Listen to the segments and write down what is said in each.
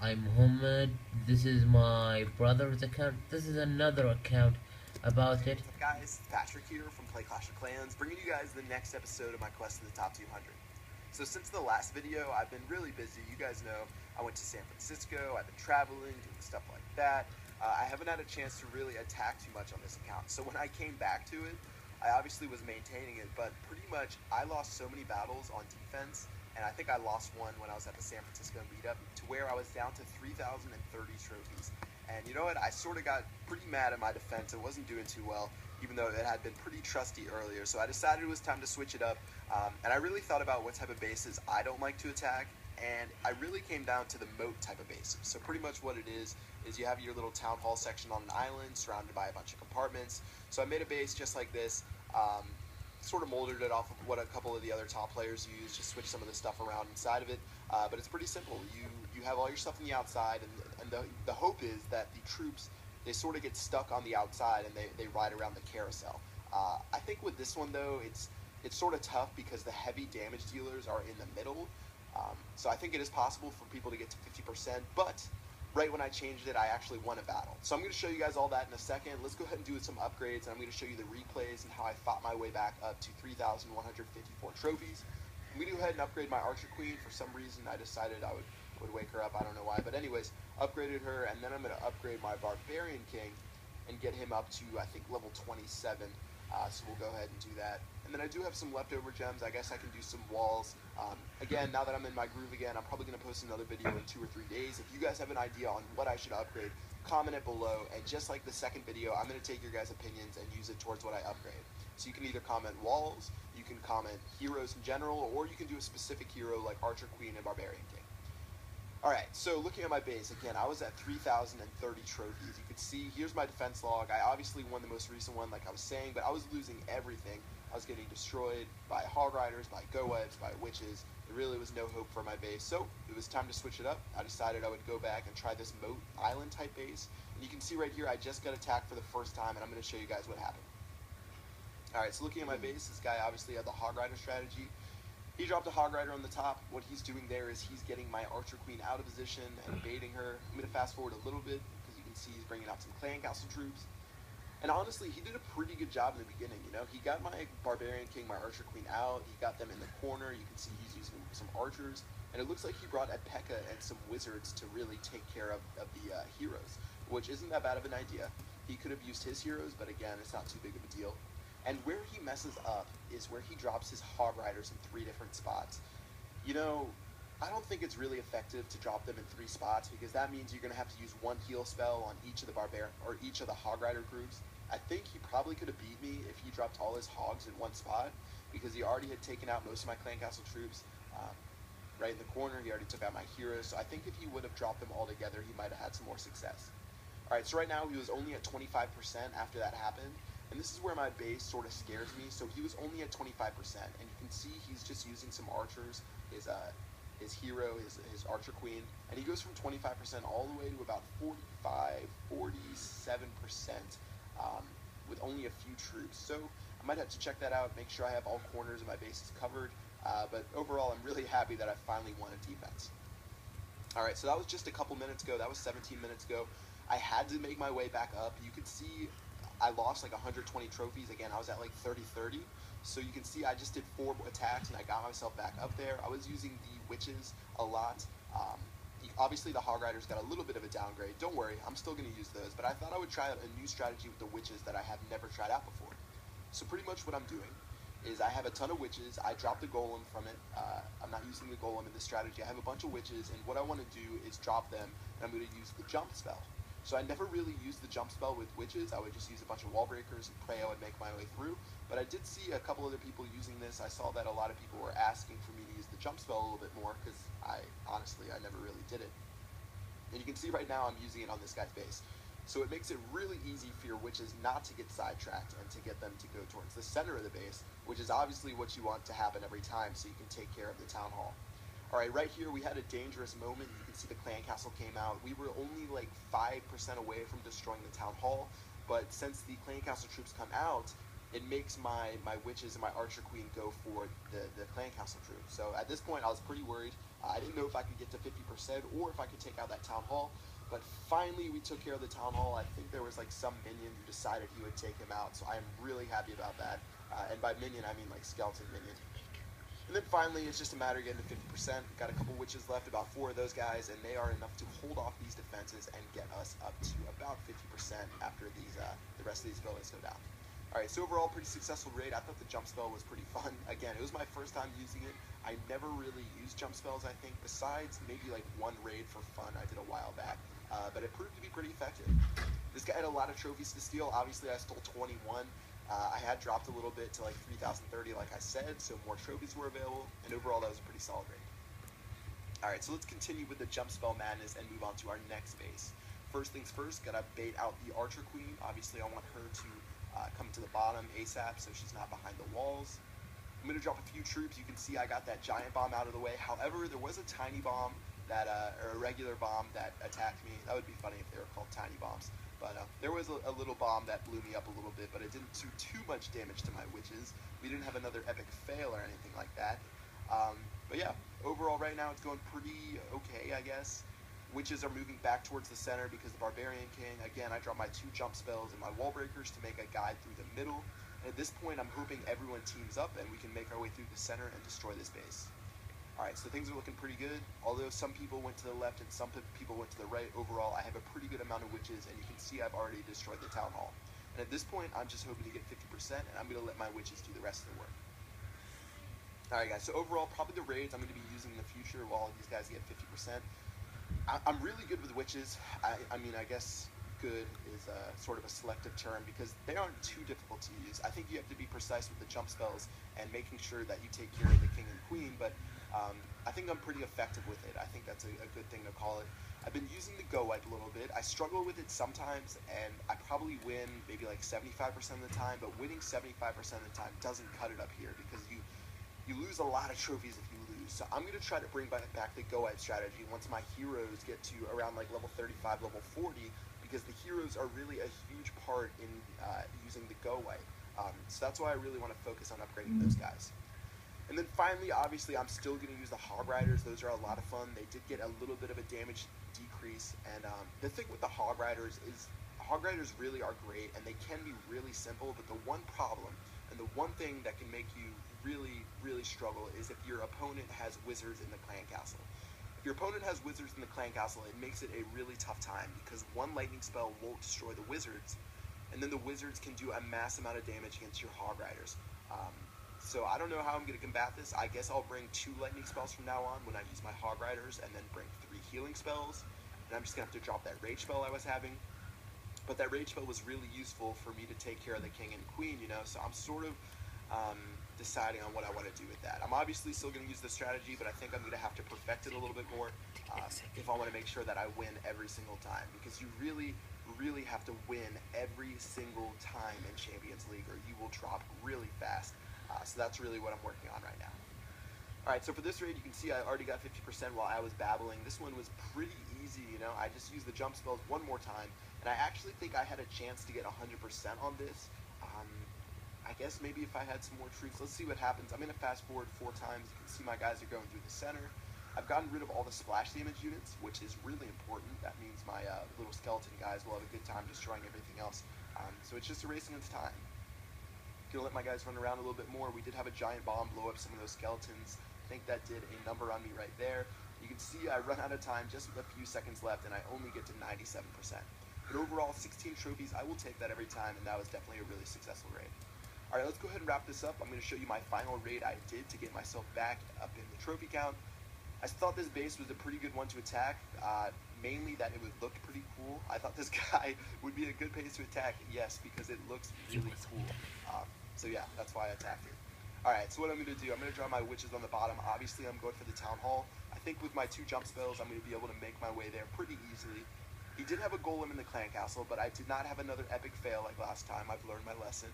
I'm Muhammad. This is my brother's account. This is another account about it. What's up, guys? Patrick here from Play Clash of Clans, bringing you guys the next episode of my quest to the top 200. So since the last video, I've been really busy. You guys know I went to San Francisco, I've been traveling, doing stuff like that. I haven't had a chance to really attack too much on this account. So when I came back to it, I obviously was maintaining it, but pretty much I lost so many battles on defense, and I think I lost one when I was at the San Francisco meetup, to where I was down to 3,030 trophies. And you know what? I sort of got pretty mad at my defense. It wasn't doing too well, even though it had been pretty trusty earlier. So I decided it was time to switch it up. And I really thought about what type of bases I don't like to attack. And I really came down to the moat type of bases. So pretty much what it is you have your little town hall section on an island surrounded by a bunch of compartments. So I made a base just like this. Sort of molded it off of what a couple of the other top players use, just switch some of the stuff around inside of it. But it's pretty simple. You have all your stuff on the outside, and the hope is that the troops, they sort of get stuck on the outside and they ride around the carousel. I think with this one though, it's sort of tough because the heavy damage dealers are in the middle. So I think it is possible for people to get to 50%, but right when I changed it, I actually won a battle. So I'm going to show you guys all that in a second. Let's go ahead and do some upgrades, and I'm going to show you the replays and how I fought my way back up to 3,154 trophies. I'm going to go ahead and upgrade my Archer Queen. For some reason, I decided I would wake her up. I don't know why. But anyways, upgraded her, and then I'm going to upgrade my Barbarian King and get him up to, I think, level 27. So we'll go ahead and do that. And then I do have some leftover gems. I guess I can do some walls. Again, now that I'm in my groove again, I'm probably going to post another video in 2 or 3 days. If you guys have an idea on what I should upgrade, comment it below. And just like the second video, I'm going to take your guys' opinions and use it towards what I upgrade. So you can either comment walls, you can comment heroes in general, or you can do a specific hero like Archer Queen and Barbarian King. Alright, so looking at my base, again, I was at 3,030 trophies. You can see, here's my defense log. I obviously won the most recent one, like I was saying, but I was losing everything. I was getting destroyed by hog riders, by go-webs, by witches. There really was no hope for my base, so it was time to switch it up. I decided I would go back and try this moat island type base. And you can see right here, I just got attacked for the first time, and I'm going to show you guys what happened. Alright, so looking at my base, this guy obviously had the hog rider strategy. He dropped a Hog Rider on the top. What he's doing there is he's getting my Archer Queen out of position and baiting her. I'm going to fast forward a little bit because you can see he's bringing out some Clan Castle troops. And honestly, he did a pretty good job in the beginning, you know. He got my Barbarian King, my Archer Queen out. He got them in the corner. You can see he's using some archers. And it looks like he brought a P.E.K.K.A. and some wizards to really take care of the heroes, which isn't that bad of an idea. He could have used his heroes, but again, it's not too big of a deal. And where he messes up is where he drops his Hog Riders in 3 different spots. You know, I don't think it's really effective to drop them in 3 spots because that means you're going to have to use 1 heal spell on each of the each of the Hog Rider groups. I think he probably could have beat me if he dropped all his hogs in 1 spot because he already had taken out most of my Clan Castle troops. Right in the corner, he already took out my heroes. So I think if he would have dropped them all together, he might have had some more success. Alright, so right now he was only at 25% after that happened. And this is where my base sort of scares me. So he was only at 25%, and you can see he's just using some archers, his hero, his Archer Queen, and he goes from 25% all the way to about 45, 47% with only a few troops. So I might have to check that out, make sure I have all corners of my bases covered. But overall, I'm really happy that I finally won a defense. Alright, so that was just a couple minutes ago. That was 17 minutes ago. I had to make my way back up. You could see I lost like 120 trophies. Again, I was at like 30-30. So you can see I just did 4 attacks and I got myself back up there. I was using the witches a lot. Obviously, the Hog Riders got a little bit of a downgrade. Don't worry, I'm still going to use those. But I thought I would try out a new strategy with the witches that I have never tried out before. So pretty much what I'm doing is I have a ton of witches. I dropped the golem from it. I'm not using the golem in this strategy. I have a bunch of witches, and what I want to do is drop them, and I'm going to use the jump spell. So I never really used the jump spell with witches. I would just use a bunch of wall breakers and pray I would make my way through. But I did see a couple other people using this. I saw that a lot of people were asking for me to use the jump spell a little bit more because honestly, I never really did it. And you can see right now I'm using it on this guy's base. So it makes it really easy for your witches not to get sidetracked and to get them to go towards the center of the base, which is obviously what you want to happen every time so you can take care of the town hall. Alright, right here we had a dangerous moment. You can see the Clan Castle came out. We were only like 5% away from destroying the town hall, but since the Clan Castle troops come out, it makes my witches and my Archer Queen go for the Clan Castle troops. So at this point I was pretty worried. I didn't know if I could get to 50% or if I could take out that Town Hall, but finally we took care of the Town Hall. I think there was like some minion who decided he would take him out, so I am really happy about that. And by minion, I mean like skeleton minion. And then finally, it's just a matter of getting to 50%. Got a couple witches left, about 4 of those guys, and they are enough to hold off these defenses and get us up to about 50% after these the rest of these villains go down. Alright, so overall, pretty successful raid. I thought the jump spell was pretty fun. Again, it was my first time using it. I never really used jump spells, I think, besides maybe like one raid for fun I did a while back. But it proved to be pretty effective. This guy had a lot of trophies to steal. Obviously, I stole 21. I had dropped a little bit to like 3,030, like I said, so more trophies were available, and overall that was a pretty solid raid. Alright, so let's continue with the jump spell madness and move on to our next base. First things first, gotta bait out the Archer Queen. Obviously, I want her to come to the bottom ASAP so she's not behind the walls. I'm going to drop a few troops. You can see I got that giant bomb out of the way. However, there was a tiny bomb that, or a regular bomb that attacked me. That would be funny if they were called tiny bombs. But there was a little bomb that blew me up a little bit, but it didn't do too much damage to my witches. We didn't have another epic fail or anything like that. But yeah, overall right now it's going pretty okay, I guess. Witches are moving back towards the center because the Barbarian King, again, I draw my 2 jump spells and my wall breakers to make a guide through the middle. And at this point, I'm hoping everyone teams up and we can make our way through the center and destroy this base. Alright, so things are looking pretty good. Although some people went to the left and some people went to the right, overall I have a pretty good amount of witches, and you can see I've already destroyed the Town Hall. And at this point, I'm just hoping to get 50%, and I'm going to let my witches do the rest of the work. Alright guys, so overall, probably the raids I'm going to be using in the future while these guys get 50%. I'm really good with witches. I mean, I guess good is sort of a selective term because they aren't too difficult to use. I think you have to be precise with the jump spells and making sure that you take care of the king and queen, but I think I'm pretty effective with it. I think that's a good thing to call it. I've been using the Go Wipe a little bit. I struggle with it sometimes, and I probably win maybe like 75% of the time, but winning 75% of the time doesn't cut it up here because you lose a lot of trophies if you lose. So I'm going to try to bring back the Go Wipe strategy once my heroes get to around like level 35, level 40, because the heroes are really a huge part in using the Go Wipe. So that's why I really want to focus on upgrading those guys. And then finally, obviously, I'm still going to use the Hog Riders. Those are a lot of fun. They did get a little bit of a damage decrease. And the thing with the Hog Riders is Hog Riders really are great, and they can be really simple. But the one problem, and the one thing that can make you really struggle is if your opponent has wizards in the clan castle. If your opponent has wizards in the clan castle, it makes it a really tough time because one lightning spell won't destroy the wizards, and then the wizards can do a mass amount of damage against your Hog Riders. So I don't know how I'm going to combat this. I guess I'll bring 2 lightning spells from now on when I use my Hog Riders, and then bring 3 healing spells, and I'm just going to have to drop that rage spell I was having. But that rage spell was really useful for me to take care of the king and queen, you know, so I'm sort of deciding on what I want to do with that. I'm obviously still going to use the strategy, but I think I'm going to have to perfect it a little bit more if I want to make sure that I win every single time, because you really have to win every single time in Champions League or you will drop really fast. So that's really what I'm working on right now. Alright, so for this raid, you can see I already got 50% while I was babbling. This one was pretty easy, you know. I just used the jump spells one more time, and I actually think I had a chance to get 100% on this. I guess maybe if I had some more troops. Let's see what happens. I'm going to fast forward 4 times. You can see my guys are going through the center. I've gotten rid of all the splash damage units, which is really important. That means my little skeleton guys will have a good time destroying everything else. So it's just a race against time. Gonna let my guys run around a little bit more. We did have a giant bomb blow up some of those skeletons. I think that did a number on me right there. You can see I run out of time just with a few seconds left, and I only get to 97%. But overall, 16 trophies, I will take that every time, and that was definitely a really successful raid. Alright, let's go ahead and wrap this up. I'm going to show you my final raid I did to get myself back up in the trophy count. I thought this base was a pretty good one to attack, mainly that it would look pretty cool. I thought this guy would be a good base to attack, yes, because it looks really cool. So yeah, that's why I attacked it. Alright, so what I'm going to do, I'm going to draw my witches on the bottom. Obviously, I'm going for the Town Hall. I think with my 2 jump spells, I'm going to be able to make my way there pretty easily. He did have a golem in the clan castle, but I did not have another epic fail like last time. I've learned my lesson.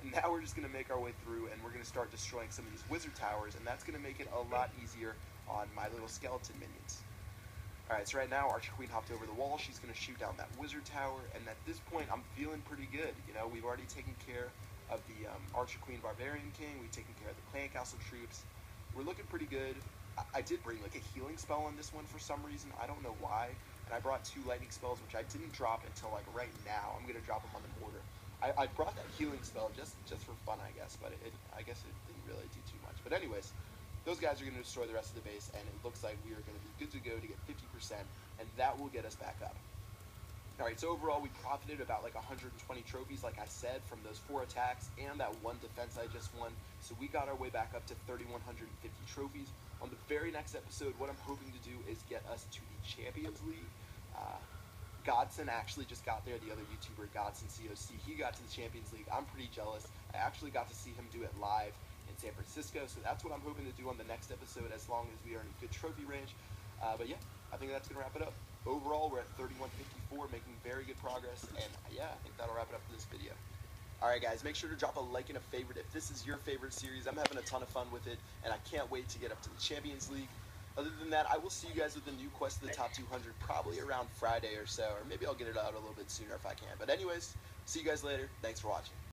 And now we're just going to make our way through, and we're going to start destroying some of these wizard towers, and that's going to make it a lot easier on my little skeleton minions. Alright, so right now, Archer Queen hopped over the wall. She's going to shoot down that wizard tower, and at this point, I'm feeling pretty good. You know, we've already taken care of the Archer Queen Barbarian King. We've taken care of the clan castle troops. We're looking pretty good. I did bring like a healing spell on this one for some reason. I don't know why. And I brought 2 lightning spells, which I didn't drop until like right now. I'm gonna drop them on the mortar. I brought that healing spell just for fun, I guess, but I guess it didn't really do too much. But anyways, those guys are gonna destroy the rest of the base, and it looks like we are gonna be good to go to get 50%, and that will get us back up. Alright, so overall we profited about like 120 trophies, like I said, from those 4 attacks and that 1 defense I just won. So we got our way back up to 3,150 trophies. On the very next episode, what I'm hoping to do is get us to the Champions League. Godson actually just got there, the other YouTuber, Godson COC. He got to the Champions League. I'm pretty jealous. I actually got to see him do it live in San Francisco, so that's what I'm hoping to do on the next episode, as long as we are in a good trophy range. But yeah, I think that's going to wrap it up. Overall, we're at 3154, making very good progress, and yeah, I think that'll wrap it up for this video. Alright guys, make sure to drop a like and a favorite if this is your favorite series. I'm having a ton of fun with it, and I can't wait to get up to the Champions League. Other than that, I will see you guys with the new quest of the top 200 probably around Friday or so, or maybe I'll get it out a little bit sooner if I can. But anyways, see you guys later. Thanks for watching.